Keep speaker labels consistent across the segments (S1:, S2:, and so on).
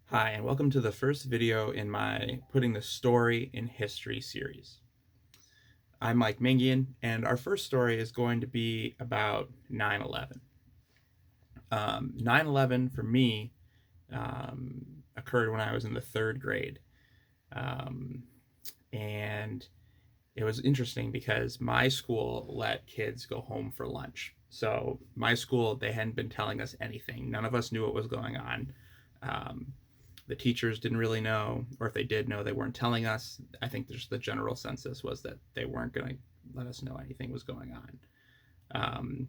S1: Hi, and welcome to the first video in my Putting the Story in History series. I'm Mike Mingian, and our first story is going to be about 9/11. 9/11 for me occurred when I was in the third grade. Um, and it was interesting because my school let kids go home for lunch. So, my school, they hadn't been telling us anything. None of us knew what was going on. Um, the teachers didn't really know, or if they did know, they weren't telling us. I think just the general census was that they weren't going to let us know anything was going on.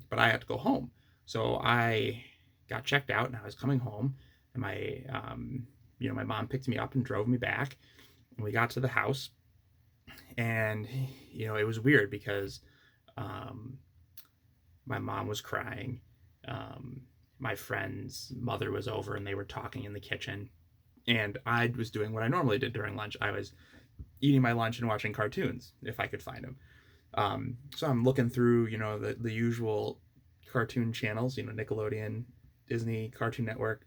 S1: But I had to go home, so I got checked out, and I was coming home, and my mom picked me up and drove me back, and we got to the house, and it was weird because um, my mom was crying. Um, my friend's mother was over, and they were talking in the kitchen, and I was doing what I normally did during lunch. I was eating my lunch and watching cartoons if I could find them. So I'm looking through, the usual cartoon channels, Nickelodeon, Disney, Cartoon Network.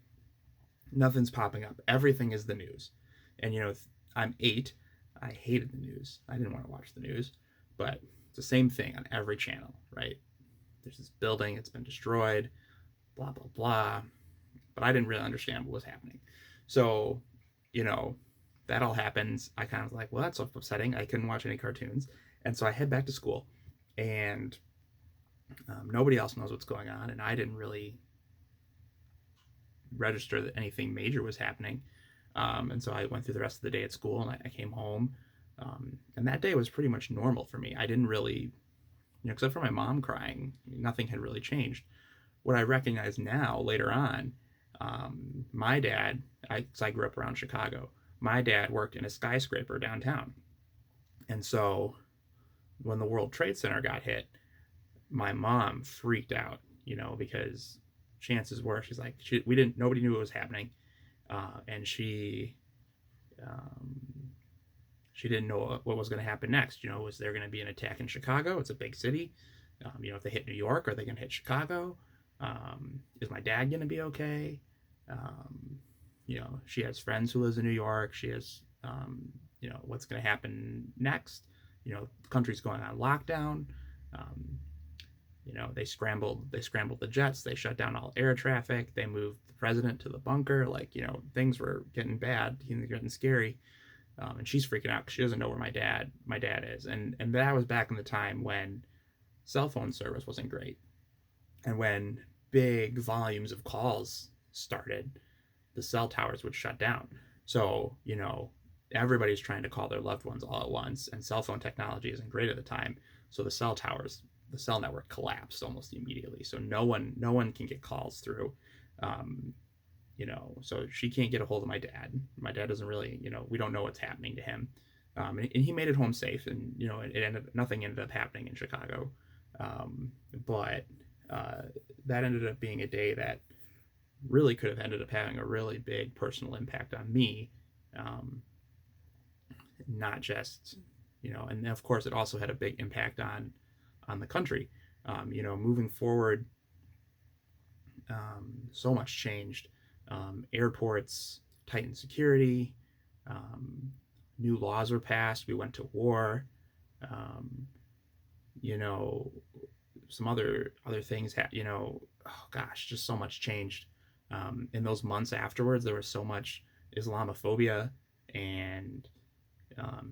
S1: Nothing's popping up. Everything is the news. And, I'm 8. I hated the news. I didn't want to watch the news. But it's the same thing on every channel, right? There's this building, it's been destroyed, blah, blah, blah. But I didn't really understand what was happening. So, you know, that all happens. I kind of was like, well, that's upsetting. I couldn't watch any cartoons. And so I head back to school, and nobody else knows what's going on. And I didn't really register that anything major was happening. And so I went through the rest of the day at school, and I came home. And that day was pretty much normal for me. I didn't really, except for my mom crying, nothing had really changed. What I recognize now, later on, my dad, cause I grew up around Chicago, my dad worked in a skyscraper downtown. And so when the World Trade Center got hit, my mom freaked out, because chances were nobody knew what was happening. And um, she didn't know what was going to happen next. Was there going to be an attack in Chicago? It's a big city. If they hit New York, are they going to hit Chicago? Is my dad going to be okay? Um, she has friends who lives in New York. She has, what's going to happen next? The country's going on lockdown. Um, they scrambled the jets. They shut down all air traffic. They moved the president to the bunker. Like, things were getting bad, getting scary. And she's freaking out because she doesn't know where my dad is. And that was back in the time when cell phone service wasn't great, and when big volumes of calls started, the cell towers would shut down. So, everybody's trying to call their loved ones all at once, and cell phone technology isn't great at the time. So the cell network collapsed almost immediately. So no one can get calls through. Um, so she can't get a hold of my dad. My dad doesn't really, we don't know what's happening to him. And he made it home safe, and nothing ended up happening in Chicago. But that ended up being a day that really could have ended up having a really big personal impact on me. Um, Not just, and of course it also had a big impact on the country. Moving forward, so much changed. Airports tightened security. Um, New laws were passed. We went to war. Um, you know, some other things. Oh gosh, just so much changed. In those months afterwards, there was so much Islamophobia and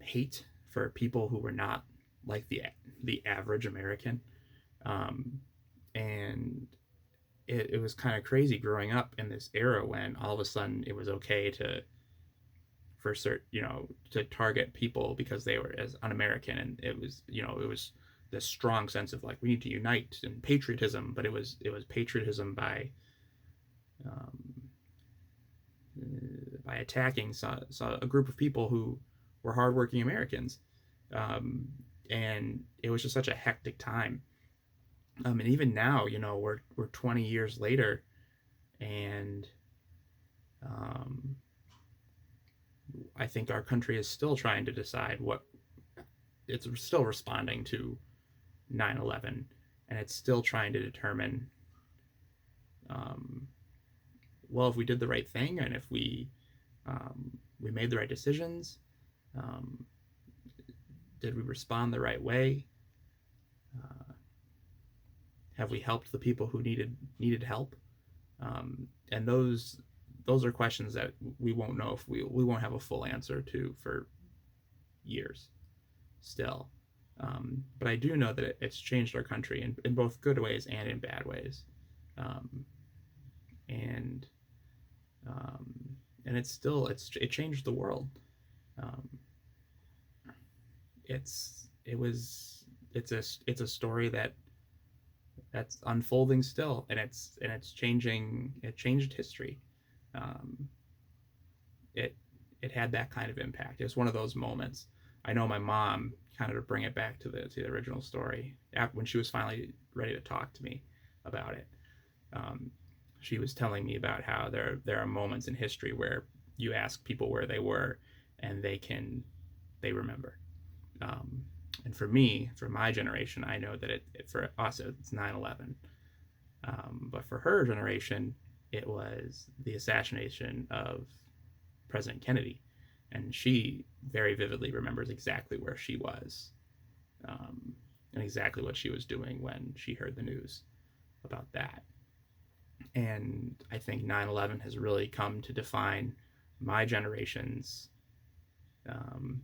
S1: hate for people who were not like the average American. Um, and it was kind of crazy growing up in this era when all of a sudden it was okay to target people because they were as un-American, and it was this strong sense of like we need to unite and patriotism, but it was patriotism um, by attacking a group of people who were hardworking Americans, um, and it was just such a hectic time. And even now, we're 20 years later, and um, I think our country is still trying to decide what it's still responding to 9/11, and it's still trying to determine, um, well, if we did the right thing, and if we we made the right decisions? Um, did we respond the right way? Uh, have we helped the people who needed help? And those are questions that we won't know if we won't have a full answer to for years still. But I do know that it's changed our country in both good ways and in bad ways. Um, and um, and it changed the world. Um, it was it's a story that's unfolding still, and it's changing. It changed history. Um, it it had that kind of impact. It was one of those moments. I know my mom, kind of to bring it back to the original story, when she was finally ready to talk to me about it. Um, she was telling me about how there are moments in history where you ask people where they were, and they remember. Um, and for me, for my generation, I know that for us it's 9/11. But for her generation, it was the assassination of President Kennedy, and she very vividly remembers exactly where she was, um, and exactly what she was doing when she heard the news about that. And I think 9/11 has really come to define my generation's um,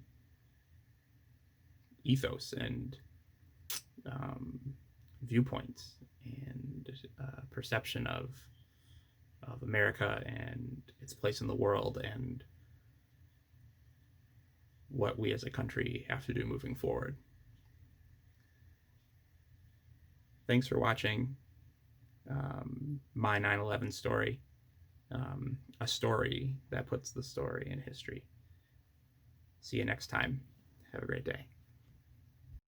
S1: ethos and um, viewpoints and perception of America and its place in the world and what we as a country have to do moving forward. Thanks for watching my 9/11 story, a story that puts the story in history. See you next time. Have a great day.